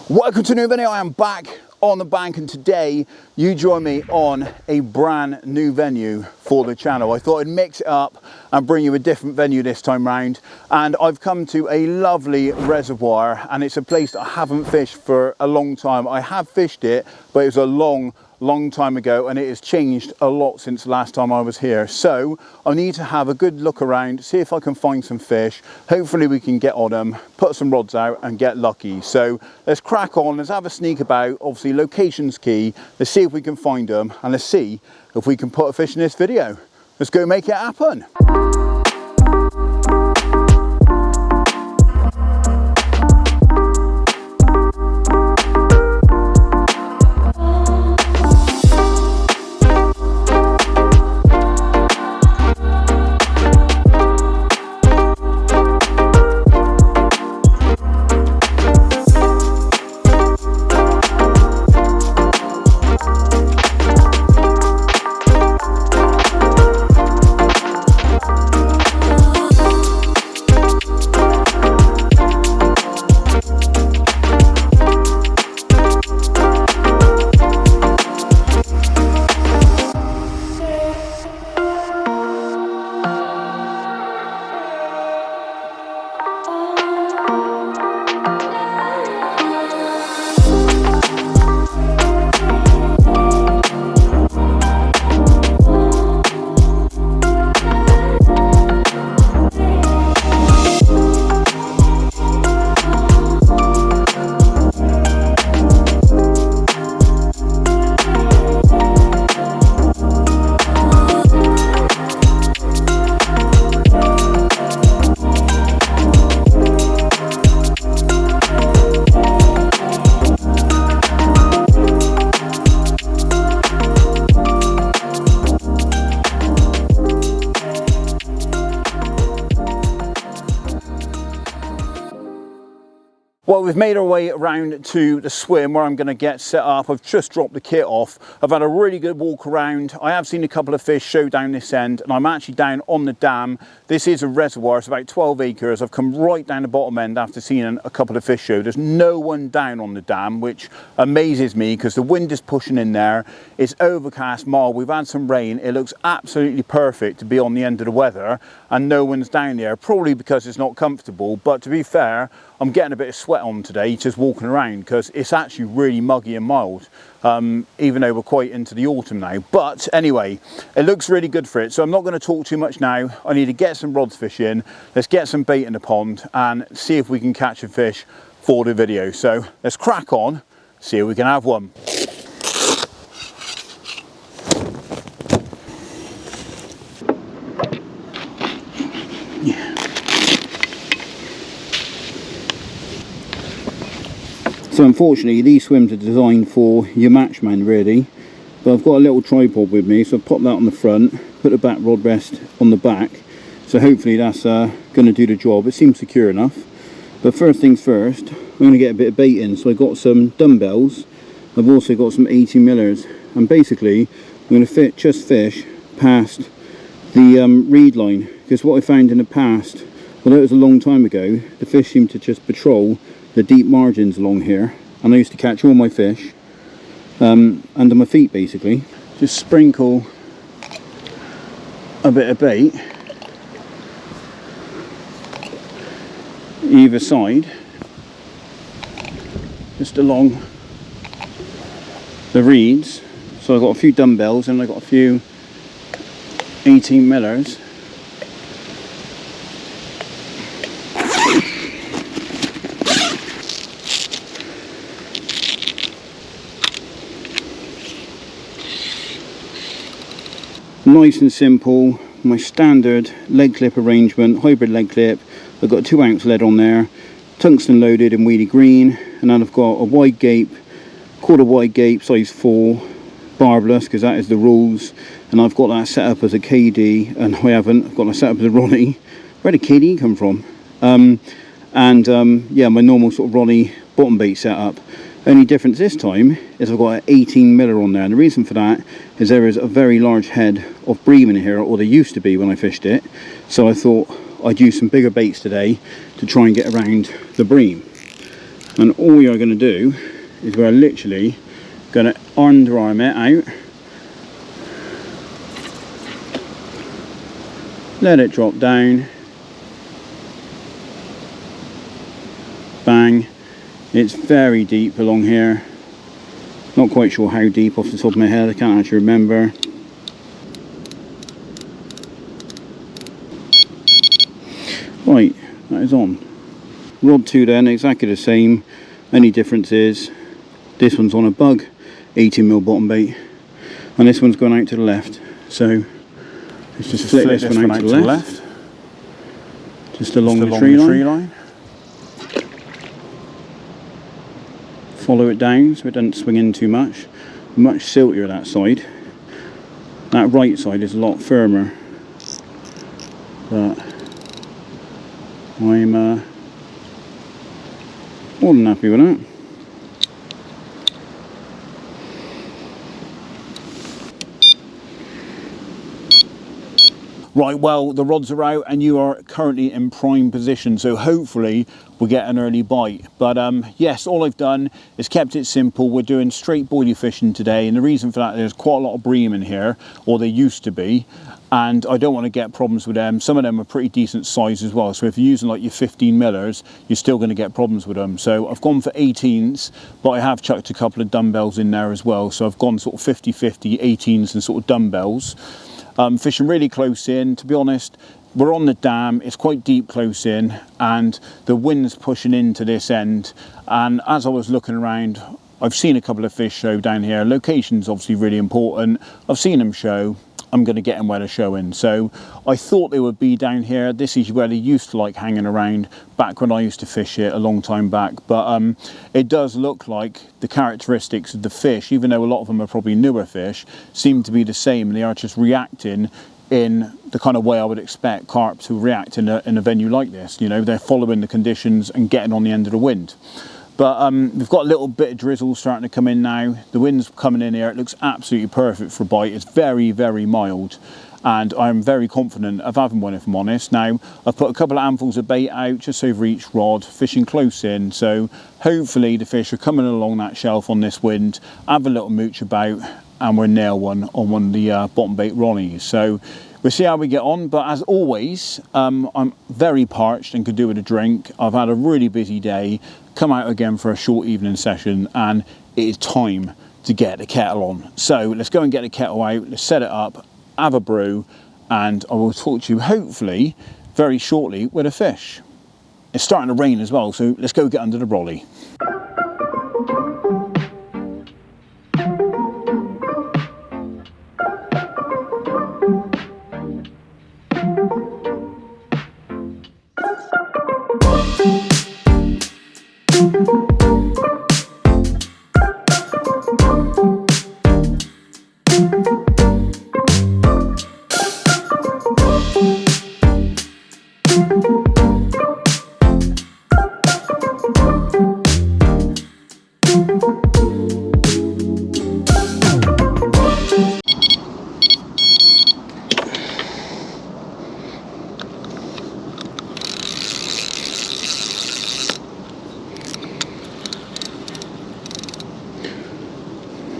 Welcome to a new video. I am back on the bank, and today you join me on a brand new venue for the channel. I thought I'd mix it up and bring you a different venue this time round, and I've come to a lovely reservoir, and it's a place that I haven't fished for a long time. I have fished it, but it was a long time ago, and it has changed a lot since the last time I was here. So I need to have a good look around, see if I can find some fish. Hopefully we can get on them, put some rods out and get lucky. So let's crack on, let's have a sneak about. Obviously location's key. Let's see if we can find them, and let's see if we can put a fish in this video. Let's go make it happen. Well, we've made our way around to the swim where I'm going to get set up. I've just dropped the kit off. I've had a really good walk around. I have seen a couple of fish show down this end, and I'm actually down on the dam. This is a reservoir, it's about 12 acres. I've come right down the bottom end after seeing a couple of fish show. There's no one down on the dam, which amazes me because the wind is pushing in there. It's overcast, mild. We've had some rain. It looks absolutely perfect to be on the end of the weather, and no one's down there, probably because it's not comfortable. But to be fair, I'm getting a bit of sweat on today just walking around because it's actually really muggy and mild, even though we're quite into the autumn now. But anyway, it looks really good for it, so I'm not going to talk too much now. I need to get some rods fishing. Let's get some bait in the pond and see if we can catch a fish for the video. So let's crack on, see if we can have one. So unfortunately these swims are designed for your matchman really, but I've got a little tripod with me, so I've popped that on the front, put the back rod rest on the back, so hopefully that's going to do the job. It seems secure enough. But first things first, I'm going to get a bit of bait in. So I've got some dumbbells, I've also got some 18 millers, and basically I'm going to just fish past the reed line, because what I found in the past, although it was a long time ago, the fish seem to just patrol the deep margins along here, and I used to catch all my fish under my feet basically. Just sprinkle a bit of bait either side, just along the reeds. So I've got a few dumbbells and I've got a few 18 millers. Nice and simple, my standard leg clip arrangement, hybrid leg clip. I've got a 2 ounce lead on there, tungsten loaded in weedy green, and then I've got a wide gape, quarter wide gape, size 4, barbless, because that is the rules. And I've got that set up as a KD, and I haven't, I've got that set up as a Ronnie. Where did KD come from? Yeah, my normal sort of Ronnie bottom bait setup. Only difference this time is I've got an 18 miller on there, and the reason for that is there is a very large head of bream in here, or there used to be when I fished it, so I thought I'd use some bigger baits today to try and get around the bream. And all you're going to do is we're literally going to underarm it out, let it drop down, bang. It's very deep along here, not quite sure how deep off the top of my head, I can't actually remember. Right, that is on. Rod 2 then, exactly the same. Only difference is this one's on a bug 18mm bottom bait, and this one's going out to the left. So let's just flick this one out to the left, just along the tree line. Follow it down so it doesn't swing in too much. Much siltier that side. That right side is a lot firmer, but I'm more than happy with that. Right, well, the rods are out and you are currently in prime position, so hopefully we'll get an early bite. But yes, all I've done is kept it simple. We're doing straight boilie fishing today, and the reason for that, there's quite a lot of bream in here, or there used to be, and I don't want to get problems with them. Some of them are pretty decent size as well, so if you're using like your 15 millers, you're still going to get problems with them. So I've gone for 18s, but I have chucked a couple of dumbbells in there as well, so I've gone sort of 50-50 18s and sort of dumbbells. Fishing really close in. To be honest, we're on the dam, it's quite deep close in, and the wind's pushing into this end, and as I was looking around, I've seen a couple of fish show down here. Location's obviously really important. I've seen them show. I'm going to get them where they're showing. So I thought they would be down here. This is where they used to like hanging around back when I used to fish it a long time back. But it does look like the characteristics of the fish, even though a lot of them are probably newer fish, seem to be the same. They are just reacting in the kind of way I would expect carp to react in a venue like this. You know, they're following the conditions and getting on the end of the wind. But we've got a little bit of drizzle starting to come in now. The wind's coming in here. It looks absolutely perfect for a bite. It's very, very mild, and I'm very confident of having one, if I'm honest. Now, I've put a couple of handfuls of bait out just over each rod, fishing close in, so hopefully the fish are coming along that shelf on this wind, have a little mooch about, and we'll nail one on one of the bottom bait ronnies. So we'll see how we get on, but as always, I'm very parched and could do with a drink. I've had a really busy day, come out again for a short evening session, and it is time to get the kettle on. So let's go and get the kettle out, let's set it up, have a brew, and I will talk to you hopefully very shortly with a fish. It's starting to rain as well, so let's go get under the brolly.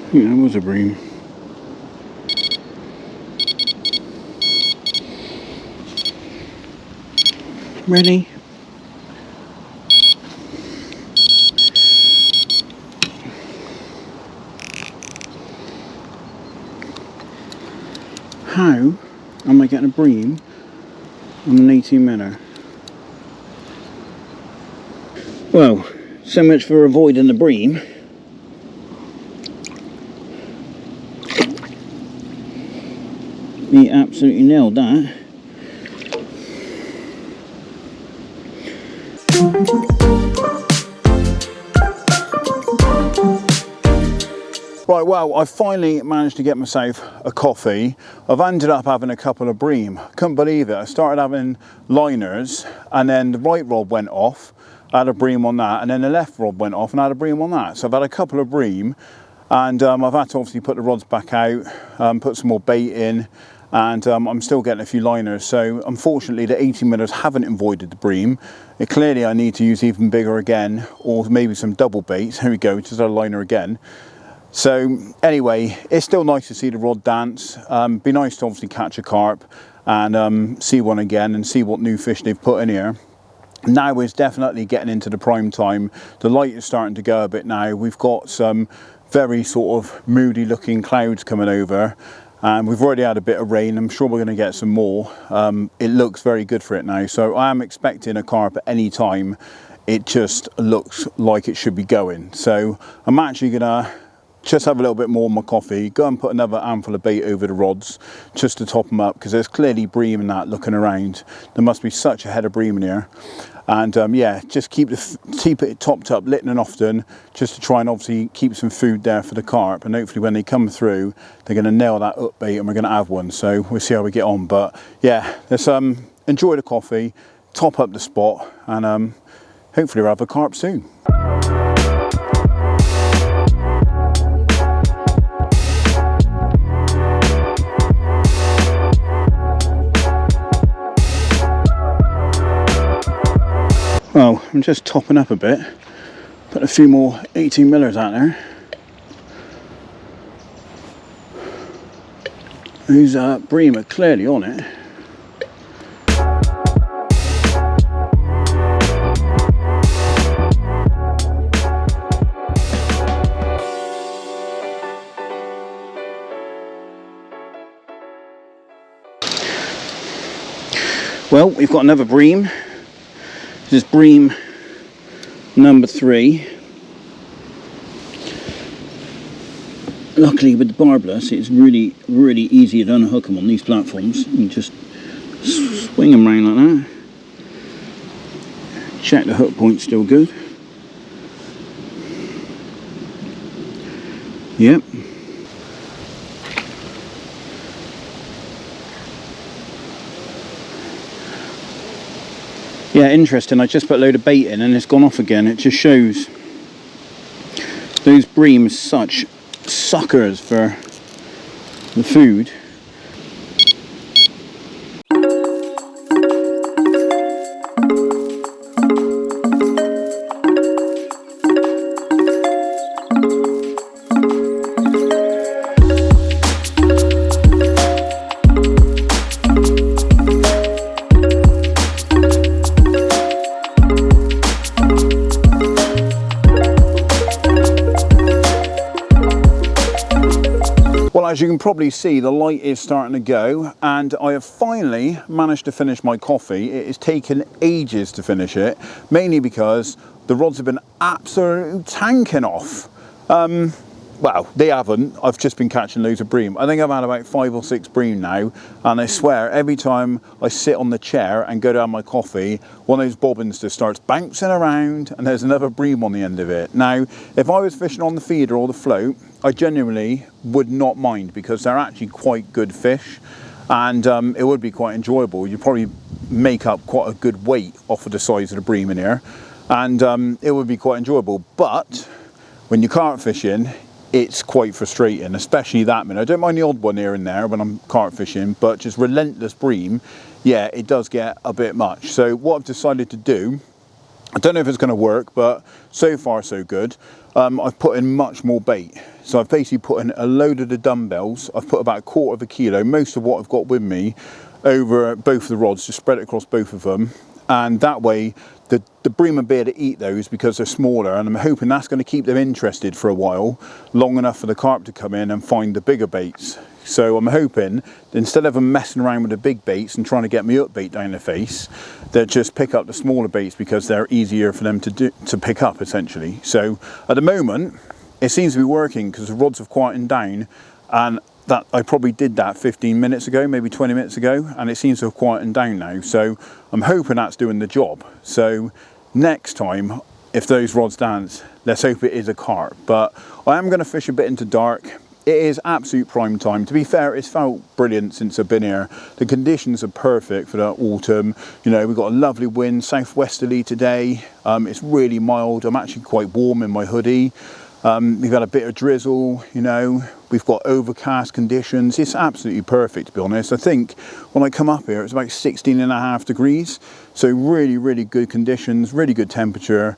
I think that was a bream. Ready? How am I getting a bream on an 18 minnow? Well, so much for avoiding the bream. He absolutely nailed that. Right, well, I finally managed to get myself a coffee. I've ended up having a couple of bream. Couldn't believe it. I started having liners, and then the right rod went off. I had a bream on that, and then the left rod went off, and I had a bream on that. So I've had a couple of bream, and I've had to obviously put the rods back out, put some more bait in, and I'm still getting a few liners. So unfortunately the 18 millers haven't avoided the bream. Clearly I need to use even bigger again, or maybe some double baits. Here we go, just a liner again. So anyway, it's still nice to see the rod dance. Be nice to obviously catch a carp and see one again and see what new fish they've put in here. Now is definitely getting into the prime time. The light is starting to go a bit now. We've got some very sort of moody looking clouds coming over, and we've already had a bit of rain. I'm sure we're going to get some more. It looks very good for it now, so I am expecting a carp at any time. It just looks like it should be going. So I'm actually gonna just have a little bit more of my coffee, go and put another handful of bait over the rods just to top them up, because there's clearly bream in that looking around. There must be such a head of bream in here. And yeah, just keep it topped up lit and often, just to try and obviously keep some food there for the carp, and hopefully when they come through they're going to nail that up bait and we're going to have one. So we'll see how we get on. But yeah, let's enjoy the coffee, top up the spot, and hopefully we'll have a carp soon. Well, I'm just topping up a bit, put a few more 18 millers out there. These bream are clearly on it. Well, we've got another bream. This is bream number 3. Luckily with the barbless, it's really easy to unhook them on these platforms. You just swing them around like that. Check the hook point's still good. Yep. Yeah, interesting. I just put a load of bait in and it's gone off again. It just shows those bream are such suckers for the food. As you can probably see, the light is starting to go, and I have finally managed to finish my coffee. It has taken ages to finish it, mainly because the rods have been absolutely tanking off. Well, they haven't. I've just been catching loads of bream. I think I've had about 5 or 6 bream now, and I swear every time I sit on the chair and go down my coffee, one of those bobbins just starts bouncing around and there's another bream on the end of it. Now, if I was fishing on the feeder or the float, I genuinely would not mind, because they're actually quite good fish, and it would be quite enjoyable. You'd probably make up quite a good weight off of the size of the bream in here, and it would be quite enjoyable. But when you're carp fishing, it's quite frustrating, especially that one. I don't mind the odd one here and there when I'm carp fishing, but just relentless bream, yeah, it does get a bit much. So what I've decided to do, I don't know if it's going to work, but so far so good. I've put in much more bait. So I've basically put in a load of the dumbbells. I've put about 1/4 kilo, most of what I've got with me, over both of the rods, just spread it across both of them. And that way the bream will be able to eat those because they're smaller, and I'm hoping that's going to keep them interested for a while, long enough for the carp to come in and find the bigger baits. So I'm hoping, instead of them messing around with the big baits and trying to get me up bait down the face, they'll just pick up the smaller baits because they're easier for them to pick up, essentially. So at the moment, it seems to be working because the rods have quietened down, and that I probably did that 15 minutes ago, maybe 20 minutes ago, and it seems to have quietened down now. So I'm hoping that's doing the job. So next time, if those rods dance, let's hope it is a carp. But I am going to fish a bit into dark. It is absolute prime time. To be fair, it's felt brilliant since I've been here. The conditions are perfect for the autumn. You know, we've got a lovely wind, southwesterly today. It's really mild. I'm actually quite warm in my hoodie. We've had a bit of drizzle, you know, we've got overcast conditions. It's absolutely perfect, to be honest. I think when I come up here, it's about 16.5 degrees. So really, really good conditions, really good temperature.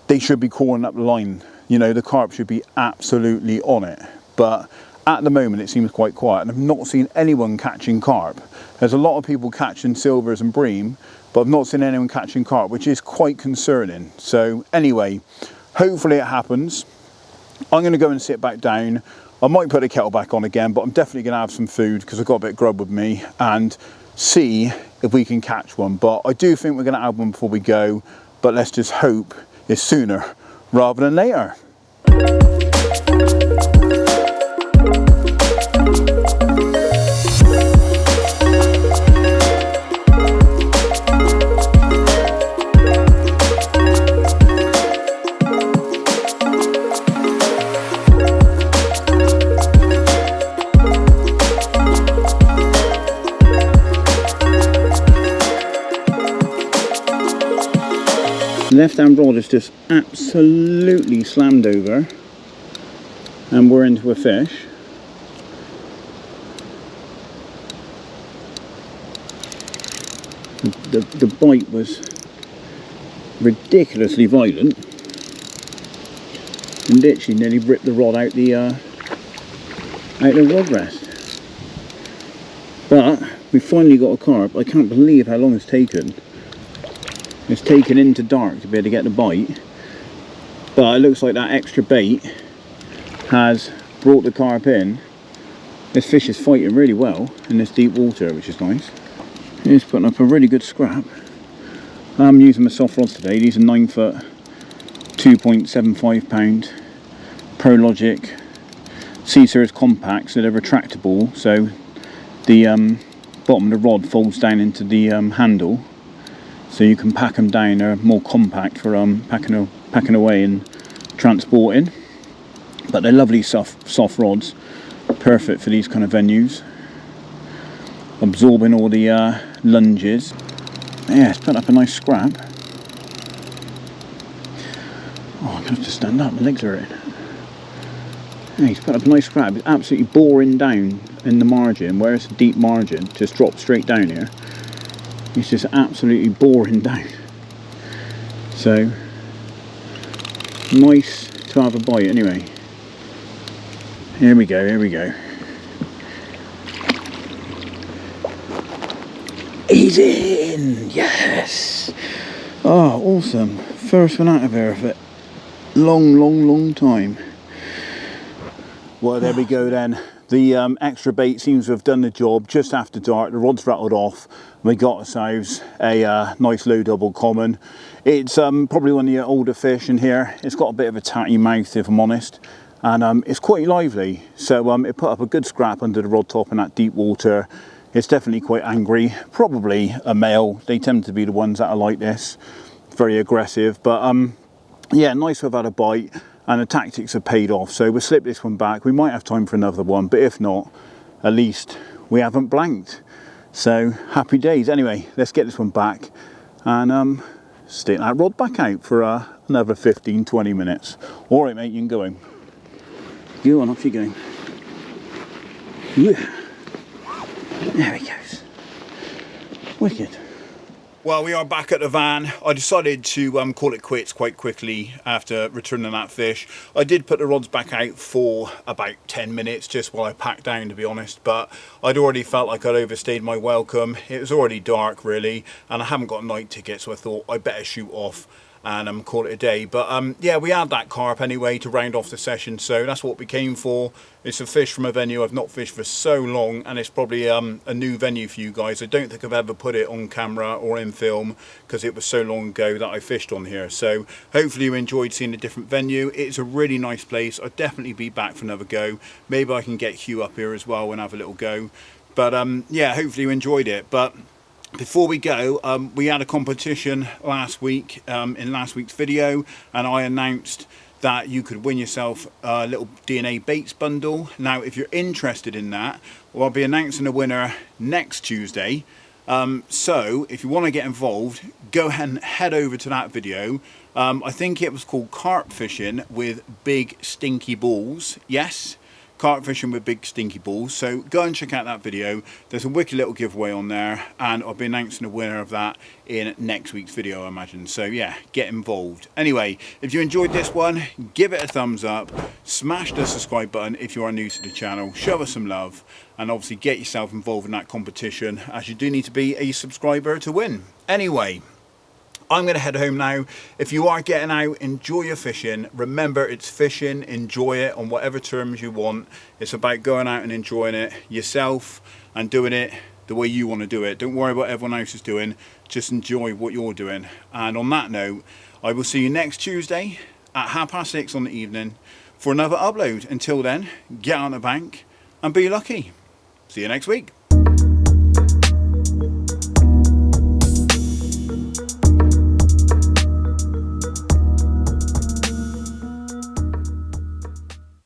They should be calling up the line. You know, the carp should be absolutely on it. But at the moment, it seems quite quiet. And I've not seen anyone catching carp. There's a lot of people catching silvers and bream, but I've not seen anyone catching carp, which is quite concerning. So anyway, hopefully it happens. I'm going to go and sit back down. I might put the kettle back on again, but I'm definitely going to have some food because I've got a bit of grub with me and see if we can catch one. But I do think we're going to have one before we go, but let's just hope it's sooner rather than later. Left hand rod is just absolutely slammed over and we're into a fish. The bite was ridiculously violent and literally nearly ripped the rod out the rod rest. But we finally got a carp. I can't believe how long it's taken. It's taken into dark to be able to get the bite, but it looks like that extra bait has brought the carp in. This fish is fighting really well in this deep water, which is nice. He's putting up a really good scrap. I'm using my soft rods today. These are 9 foot, 2.75 pound ProLogic C-Series compact, so they're retractable, so the bottom of the rod folds down into the handle. So you can pack them down. They're more compact for packing away and transporting. But they're lovely soft rods, perfect for these kind of venues. Absorbing all the lunges. Yeah, it's put up a nice scrap. Oh, I'm gonna have to stand up. My legs are hurting. Yeah, he's put up a nice scrap. It's absolutely boring down in the margin, where it's a deep margin. Just drop straight down here. It's just absolutely boring down. So nice to have a bite anyway. Here we go, here we go. He's in! Yes! Oh, awesome. First one out of here for a long time. Well, there we go then. The extra bait seems to have done the job. Just after dark, the rod's rattled off. We got ourselves a nice low double common. It's probably one of the older fish in here. It's got a bit of a tatty mouth, if I'm honest, and it's quite lively. So it put up a good scrap under the rod top in that deep water. It's definitely quite angry. Probably a male. They tend to be the ones that are like this, very aggressive. But yeah, nice to have had a bite. And the tactics have paid off, so we'll slip this one back. We might have time for another one, but if not, at least we haven't blanked. So happy days. Anyway, let's get this one back and stick that rod back out for another 15-20 minutes. All right, mate, you can go in. Go on, off you go. Yeah. There he goes. Wicked. Well, we are back at the van. I decided to call it quits quite quickly after returning that fish. I did put the rods back out for about 10 minutes just while I packed down, to be honest, but I'd already felt like I'd overstayed my welcome. It was already dark, really, and I haven't got a night ticket, so I thought I'd better shoot off and call it a day. But yeah, we had that carp anyway to round off the session, so that's what we came for. It's a fish from a venue I've not fished for so long, and it's probably a new venue for you guys. I don't think I've ever put it on camera or in film because it was so long ago that I fished on here. So hopefully you enjoyed seeing a different venue. It's a really nice place. I'd definitely be back for another go. Maybe I can get Hugh up here as well and have a little go. But yeah, hopefully you enjoyed it. But before we go, we had a competition last week in last week's video, and I announced that you could win yourself a little DNA baits bundle. Now, if you're interested in that, well, I'll be announcing a winner next Tuesday. So if you want to get involved, go ahead and head over to that video. I think it was called Carp Fishing with Big Stinky Balls. Yes, carp fishing with big stinky balls. So go and check out that video. There's a wicked little giveaway on there, and I'll be announcing the winner of that in next week's video, I imagine. So yeah, get involved. Anyway, if you enjoyed this one, give it a thumbs up, smash the subscribe button if you are new to the channel, show us some love, and obviously get yourself involved in that competition, as you do need to be a subscriber to win. Anyway, I'm going to head home now. If you are getting out, enjoy your fishing. Remember, it's fishing, enjoy it on whatever terms you want. It's about going out and enjoying it yourself and doing it the way you want to do it. Don't worry about what everyone else is doing, just enjoy what you're doing. And on that note, I will see you next Tuesday at 6:30 on the evening for another upload. Until then, get on the bank and be lucky. See you next week.